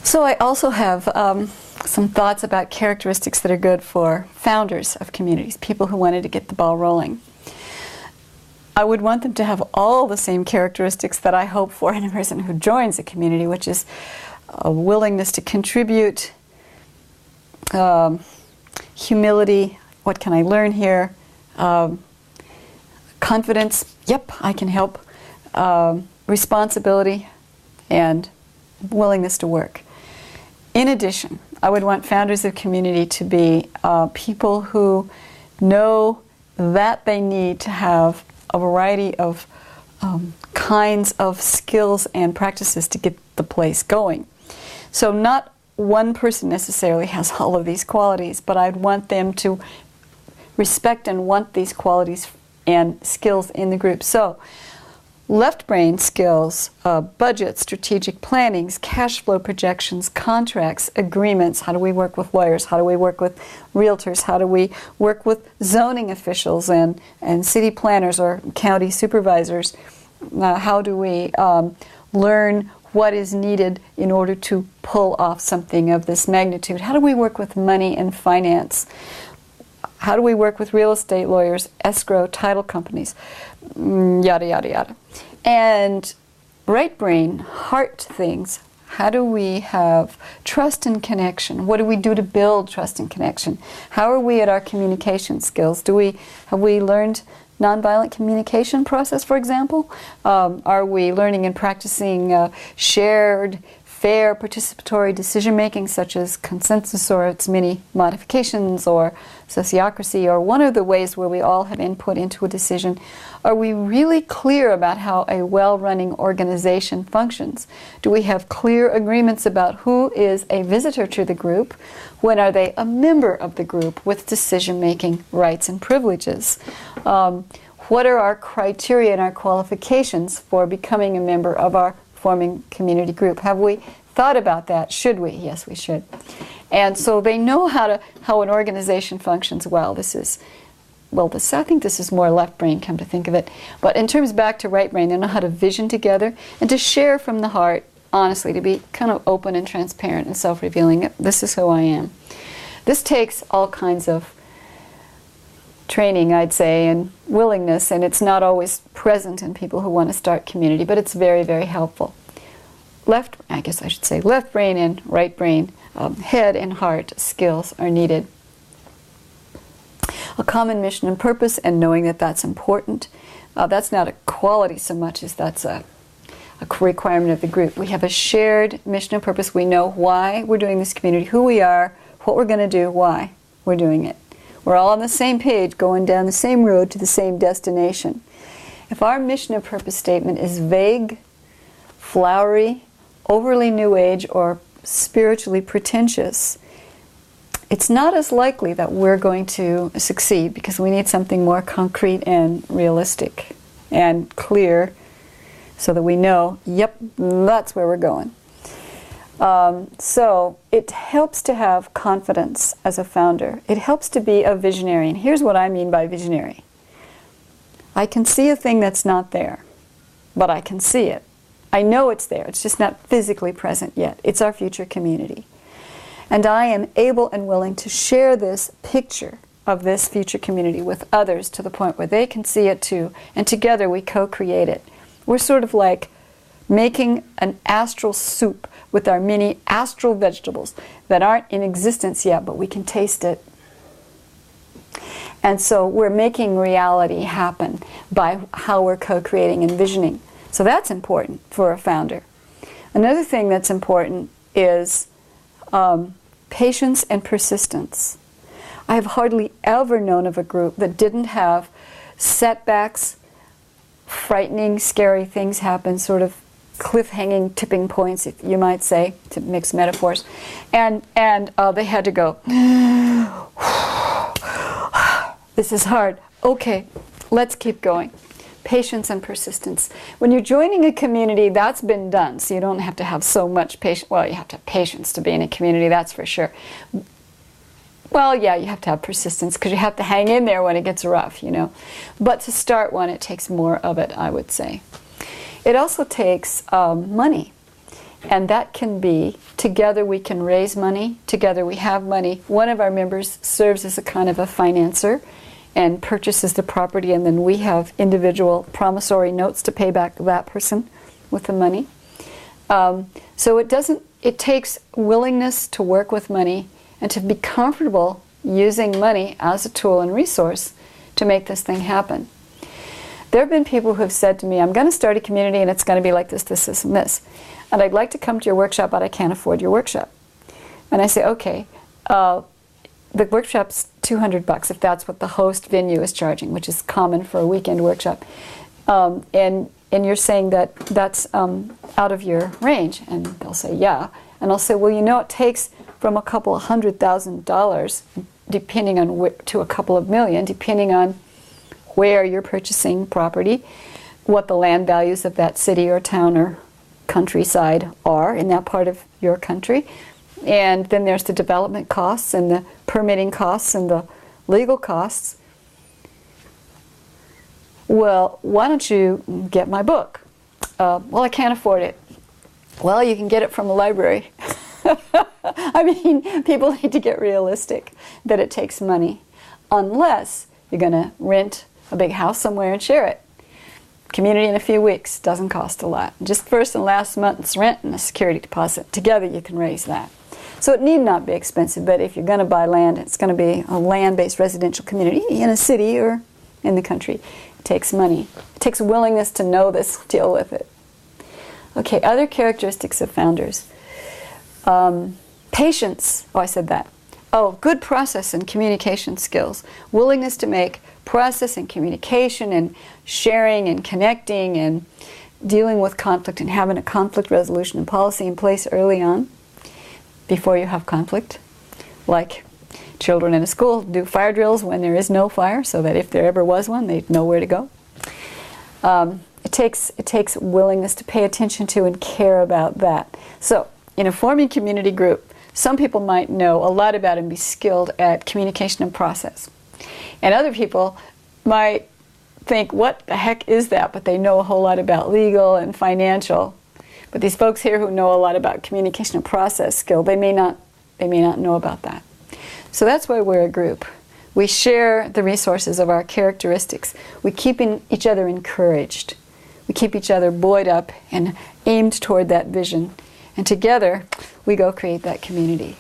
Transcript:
So I also have some thoughts about characteristics that are good for founders of communities, people who wanted to get the ball rolling. I would want them to have all the same characteristics that I hope for in a person who joins a community, which is a willingness to contribute, humility, what can I learn here, confidence, yep, I can help, responsibility, and willingness to work. In addition, I would want founders of community to be people who know that they need to have a variety of kinds of skills and practices to get the place going. So not one person necessarily has all of these qualities, but I'd want them to respect and want these qualities and skills in the group. So left brain skills, budget, strategic plannings, cash flow projections, contracts, agreements. How do we work with lawyers? How do we work with realtors? How do we work with zoning officials and city planners or county supervisors? How do we learn what is needed in order to pull off something of this magnitude? How do we work with money and finance? How do we work with real estate lawyers, escrow, title companies, yada, yada, yada. And right brain, heart things. How do we have trust and connection? What do we do to build trust and connection? How are we at our communication skills? Have we learned nonviolent communication process, for example? Are we learning and practicing shared, fair, participatory decision-making, such as consensus or its many modifications, or sociocracy, or one of the ways where we all have input into a decision? Are we really clear about how a well-running organization functions? Do we have clear agreements about who is a visitor to the group? When are they a member of the group with decision-making rights and privileges? What are our criteria and our qualifications for becoming a member of our forming community group? Have we thought about that? Should we? Yes, we should. And so they know how an organization functions well. I think this is more left brain, come to think of it. But in terms back to right brain, they know how to vision together and to share from the heart, honestly, to be kind of open and transparent and self-revealing. This is who I am. This takes all kinds of training, I'd say, and willingness, and it's not always present in people who want to start community, but it's very, very helpful. Left brain and right brain, head and heart skills are needed. A common mission and purpose, and knowing that that's important. That's not a quality so much as that's a requirement of the group. We have a shared mission and purpose. We know why we're doing this community, who we are, what we're going to do, why we're doing it. We're all on the same page, going down the same road to the same destination. If our mission and purpose statement is vague, flowery, overly New Age, or spiritually pretentious, it's not as likely that we're going to succeed, because we need something more concrete and realistic and clear so that we know, yep, that's where we're going. So it helps to have confidence as a founder. It helps to be a visionary. And here's what I mean by visionary. I can see a thing that's not there, but I can see it. I know it's there. It's just not physically present yet. It's our future community. And I am able and willing to share this picture of this future community with others to the point where they can see it too. And together we co-create it. We're sort of like making an astral soup with our mini astral vegetables that aren't in existence yet, but we can taste it. And so we're making reality happen by how we're co-creating and visioning. So that's important for a founder. Another thing that's important is patience and persistence. I have hardly ever known of a group that didn't have setbacks, frightening, scary things happen, sort of cliff-hanging tipping points, if you might say, to mix metaphors, and they had to go, this is hard, okay, let's keep going. Patience and persistence. When you're joining a community, that's been done, so you don't have to have so much patience. Well, you have to have patience to be in a community, that's for sure. Well, yeah, you have to have persistence, because you have to hang in there when it gets rough, you know. But to start one, it takes more of it, I would say. It also takes money. And that can be, together we can raise money, together we have money. One of our members serves as a kind of a financer and purchases the property, and then we have individual promissory notes to pay back that person with the money. So it takes willingness to work with money and to be comfortable using money as a tool and resource to make this thing happen. There have been people who have said to me, I'm going to start a community and it's going to be like this, this, this, and this. And I'd like to come to your workshop, but I can't afford your workshop. And I say, okay, the workshop's $200 if that's what the host venue is charging, which is common for a weekend workshop. And you're saying that that's out of your range. And they'll say, yeah. And I'll say, well, you know, it takes from a couple of $100,000, depending on to a couple of million, depending on where you're purchasing property, what the land values of that city or town or countryside are in that part of your country. And then there's the development costs and the permitting costs and the legal costs. Well, why don't you get my book? Well, I can't afford it. Well, you can get it from the library. I mean, people need to get realistic that it takes money, unless you're going to rent a big house somewhere and share it. Community in a few weeks doesn't cost a lot. Just first and last month's rent and a security deposit. Together you can raise that. So it need not be expensive, but if you're going to buy land, it's going to be a land-based residential community in a city or in the country. It takes money. It takes willingness to know this, deal with it. Okay, other characteristics of founders. Patience. Oh, I said that. Oh, good process and communication skills. Willingness to make process and communication and sharing and connecting and dealing with conflict and having a conflict resolution and policy in place early on before you have conflict. Like children in a school do fire drills when there is no fire, so that if there ever was one, they'd know where to go. It takes willingness to pay attention to and care about that. So in a forming community group, some people might know a lot about and be skilled at communication and process. And other people might think, what the heck is that? But they know a whole lot about legal and financial. But these folks here who know a lot about communication and process skill, they may not know about that. So that's why we're a group. We share the resources of our characteristics. We keep each other encouraged. We keep each other buoyed up and aimed toward that vision. And together, we go create that community.